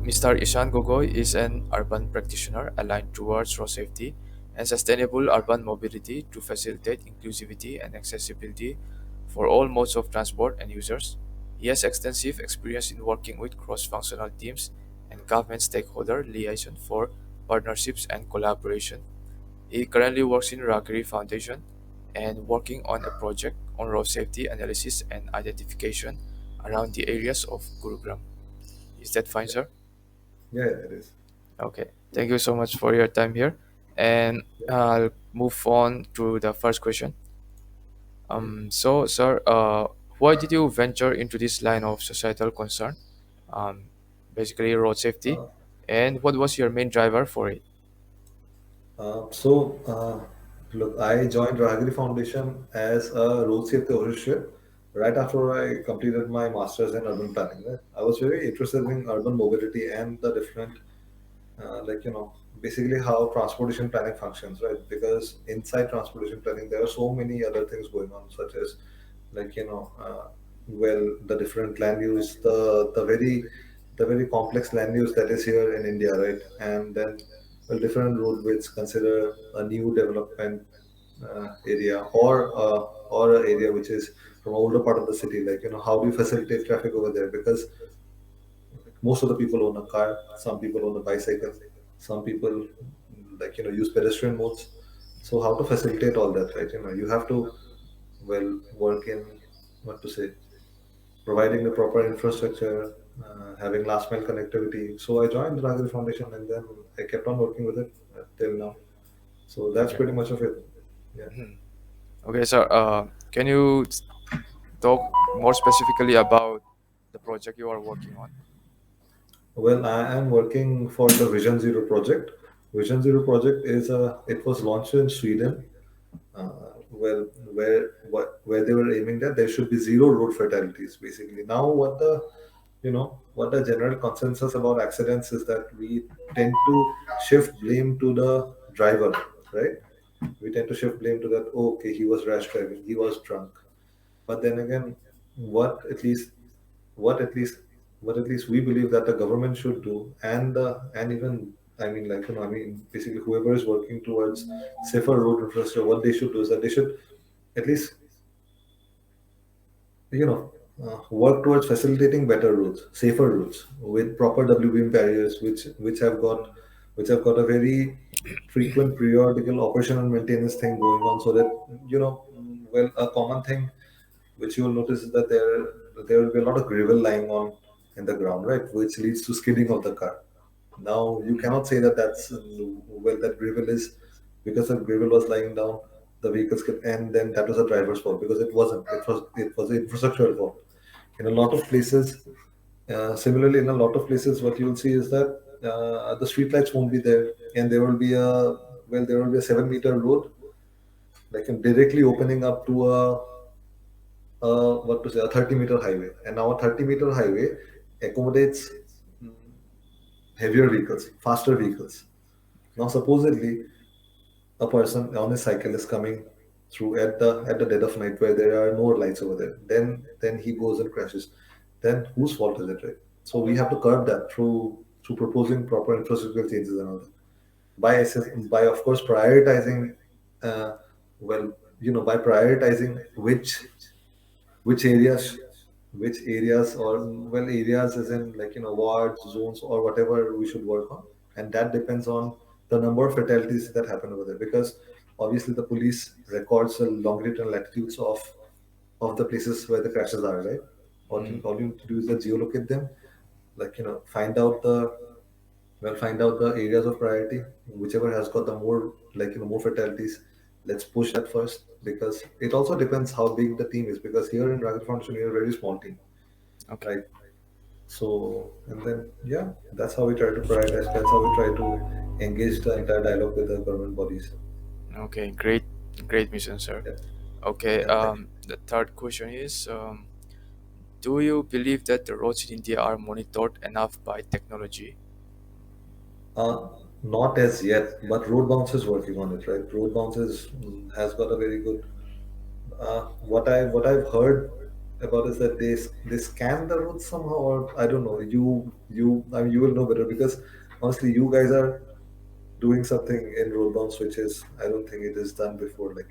Mr. Ishan Gogoi is an urban practitioner aligned towards road safety and sustainable urban mobility to facilitate inclusivity and accessibility for all modes of transport and users. He has extensive experience in working with cross-functional teams and government stakeholder liaison for partnerships and collaboration. He currently works in Ragiri Foundation and working on a project on road safety analysis and identification around the areas of Gurugram. Is that fine, Yeah, sir? yeah, it is. Okay. Thank you so much for your time here. And Yeah. I'll move on to the first question. So, sir, why did you venture into this line of societal concern, um, basically road safety, Uh, and what was your main driver for it? so, look, I joined Rahagiri Foundation as a road safety official right after I completed my master's in urban planning. Right? I was very interested in urban mobility and the different, basically how transportation planning functions, right? Because inside transportation planning, there are so many other things going on, such as the different land use, the very complex land use that is here in India, right? And then different road widths consider a new development area or an area which is from older part of the city. How do you facilitate traffic over there? Because most of the people own a car, some people own a bicycle, some people use pedestrian modes. So how to facilitate all that, right? You have to work in what to say providing the proper infrastructure, having last mile connectivity. So I joined the Raghavi Foundation and then I kept on working with it till now. So that's Okay. pretty much of it. Yeah. Mhm. Okay, sir. Can you talk more specifically about the project you are working on? Well, I am working for the Vision Zero project. Vision Zero project it was launched in Sweden. Where they were aiming that there should be zero road fatalities. Basically, now what the general consensus about accidents is that we tend to shift blame to the driver, right? We tend to shift blame to that. Oh, okay, he was rash driving, he was drunk. But then again, what at least what at least what at least we believe that the government should do, and even basically whoever is working towards safer road infrastructure, what they should do is that they should at least you know work towards facilitating better routes, safer routes with proper WBM barriers, which have got a very frequent periodical operation and maintenance thing going on, so that a common thing which you will notice is that there will be a lot of gravel lying on in the ground, right, which leads to skidding of the car. Now you Mhm. cannot say that that gravel is because the gravel was lying down, the vehicles could, and then that was the driver's fault, because it wasn't. It was an infrastructural fault. In a lot of places, similarly, in a lot of places, what you will see is that the street lights won't be there, and there will be a 7 meter road, like directly opening up to a 30-meter highway, and now a 30-meter highway accommodates mm, heavier vehicles, faster vehicles. Now, supposedly, a person on a cycle is coming through at the dead of night where there are no lights over there. Then he goes and crashes. Then whose fault is it, right? So we have to curb that through proposing proper infrastructural changes and all that. By of course prioritizing, uh, by prioritizing which areas which areas is in, wards, zones, or whatever we should work on. And that depends on the number of fatalities that happen over there, because obviously the police records the longitude and latitudes of the places where the crashes are, right? Mhm. All you need to do is geolocate them, find out the areas of priority, whichever has got the more fatalities. Let's push that first, because it also depends how big the team is, because here in Ragged Foundation we are a very small team, Okay. right? So, and then, yeah, that's how we try to prioritize, that's how we try to engage the entire dialogue with the government bodies. Okay. Great. Great mission, sir. Yeah, Okay. yeah, thank you. The third question is, do you believe that the roads in India are monitored enough by technology? uh, Not as yet, but road bounce is working on it, right? Road bounce has got a very good, what I've heard. about is that they scan the routes somehow, or I don't know. I mean, you will know better because honestly, you guys are doing something in road bounce which is I don't think it is done before. Like